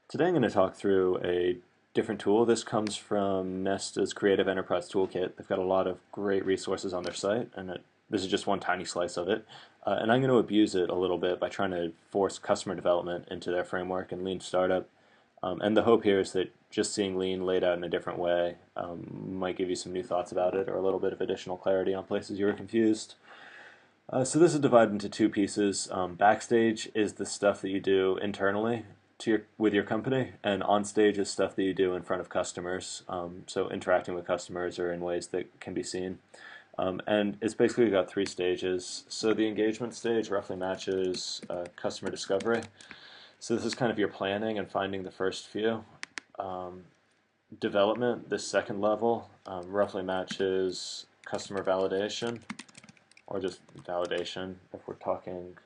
Today I'm going to talk through a different tool. This comes from NESTA's Creative Enterprise Toolkit. They've got a lot of great resources on their site, and this is just one tiny slice of it. And I'm going to abuse it a little bit by trying to force customer development into their framework and lean startup. And the hope here is that just seeing lean laid out in a different way might give you some new thoughts about it or a little bit of additional clarity on places you were confused. So this is divided into two pieces. Backstage is the stuff that you do internally with your company, and on stage is stuff that you do in front of customers. So interacting with customers or in ways that can be seen. And it's basically got three stages. So the engagement stage roughly matches customer discovery. So this is kind of your planning and finding the first few. Development, this second level, roughly matches customer validation, or just validation if we're talking,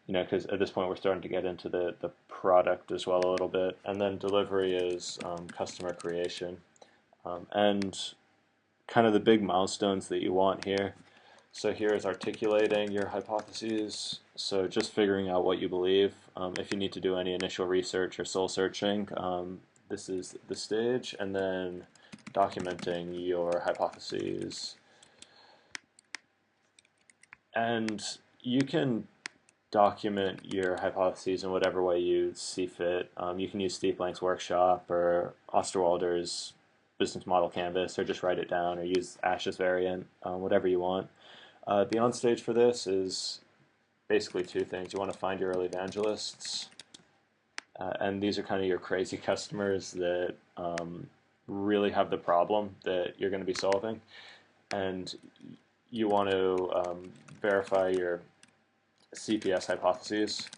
because at this point we're starting to get into the product as well a little bit. And then delivery is customer creation. And kind of the big milestones that you want here. So here is articulating your hypotheses. So just figuring out what you believe. If you need to do any initial research or soul searching, this is the stage. And then documenting your hypotheses. And you can document your hypotheses in whatever way you see fit. You can use Steve Blank's workshop or Osterwalder's business model canvas, or just write it down, or use Ash's variant, whatever you want. The onstage for this is basically two things. You want to find your early evangelists, and these are kind of your crazy customers that really have the problem that you're going to be solving, and you want to verify your CPS hypotheses.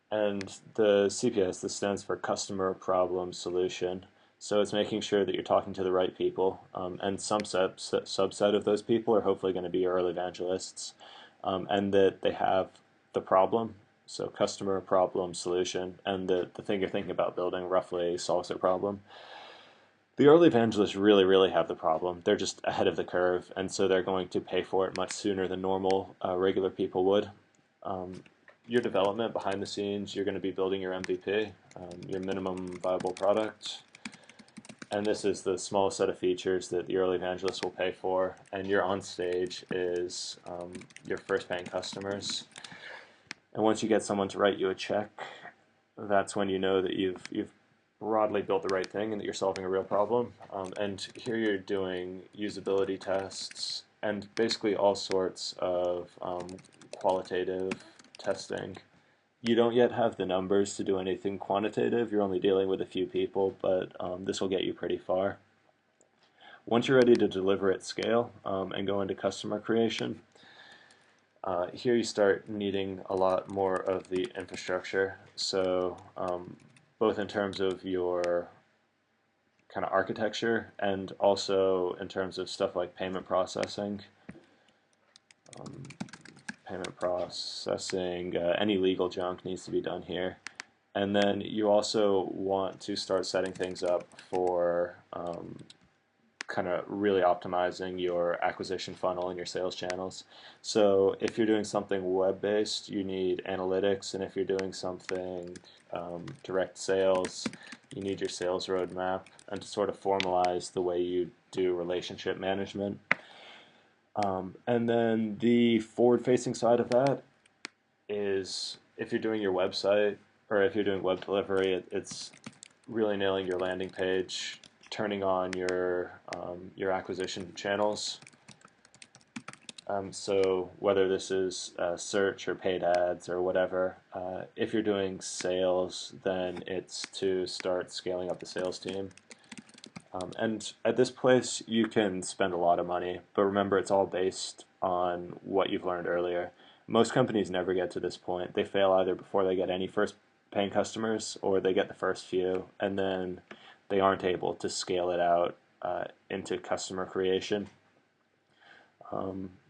And the CPS, this stands for Customer Problem Solution. So it's making sure that you're talking to the right people, and some subset of those people are hopefully going to be your early evangelists, and that they have the problem. So customer problem solution, and the thing you're thinking about building roughly solves their problem. The early evangelists really have the problem. They're just ahead of the curve, and so they're going to pay for it much sooner than normal regular people would. Your development behind the scenes, you're going to be building your MVP, your minimum viable product. And this is the smallest set of features that the early evangelists will pay for. And your on stage is your first paying customers. And once you get someone to write you a check, that's when you know that you've broadly built the right thing and that you're solving a real problem. And here you're doing usability tests and basically all sorts of qualitative testing. You don't yet have the numbers to do anything quantitative. You're only dealing with a few people, but this will get you pretty far. Once you're ready to deliver at scale and go into customer creation, here you start needing a lot more of the infrastructure. So both in terms of your kind of architecture and also in terms of stuff like payment processing. Any legal junk needs to be done here. And then you also want to start setting things up for kind of really optimizing your acquisition funnel and your sales channels. So if you're doing something web-based, you need analytics, and if you're doing something direct sales, you need your sales roadmap, and to sort of formalize the way you do relationship management. And then the forward-facing side of that is if you're doing your website or if you're doing web delivery, it's really nailing your landing page, turning on your acquisition channels. So whether this is search or paid ads or whatever, if you're doing sales, then it's to start scaling up the sales team. And at this place, you can spend a lot of money, but remember, it's all based on what you've learned earlier. Most companies never get to this point. They fail either before they get any first paying customers, or they get the first few, and then they aren't able to scale it out into customer creation.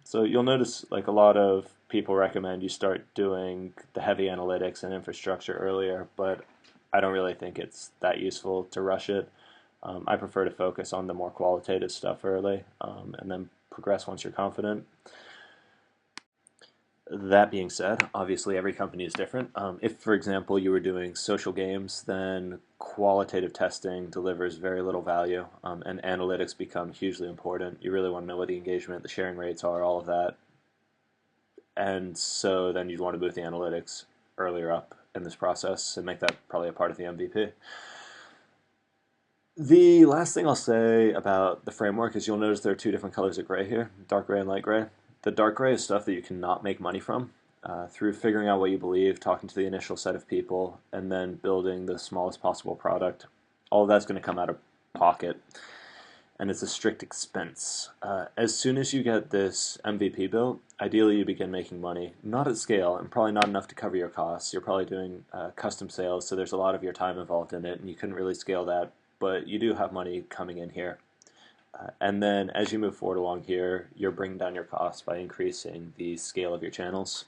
So you'll notice like a lot of people recommend you start doing the heavy analytics and infrastructure earlier, but I don't really think it's that useful to rush it. I prefer to focus on the more qualitative stuff early, and then progress once you're confident. That being said, obviously every company is different. If, for example, you were doing social games, then qualitative testing delivers very little value, and analytics become hugely important. You really want to know what the engagement, the sharing rates are, all of that. And so then you'd want to move the analytics earlier up in this process and make that probably a part of the MVP. The last thing I'll say about the framework is you'll notice there are two different colors of gray here, dark gray and light gray. The dark gray is stuff that you cannot make money from through figuring out what you believe, talking to the initial set of people, and then building the smallest possible product. All of that's going to come out of pocket, and it's a strict expense. As soon as you get this MVP built, ideally you begin making money, not at scale, and probably not enough to cover your costs. You're probably doing custom sales, so there's a lot of your time involved in it, and you couldn't really scale that, but you do have money coming in here. And then as you move forward along here, you're bringing down your costs by increasing the scale of your channels.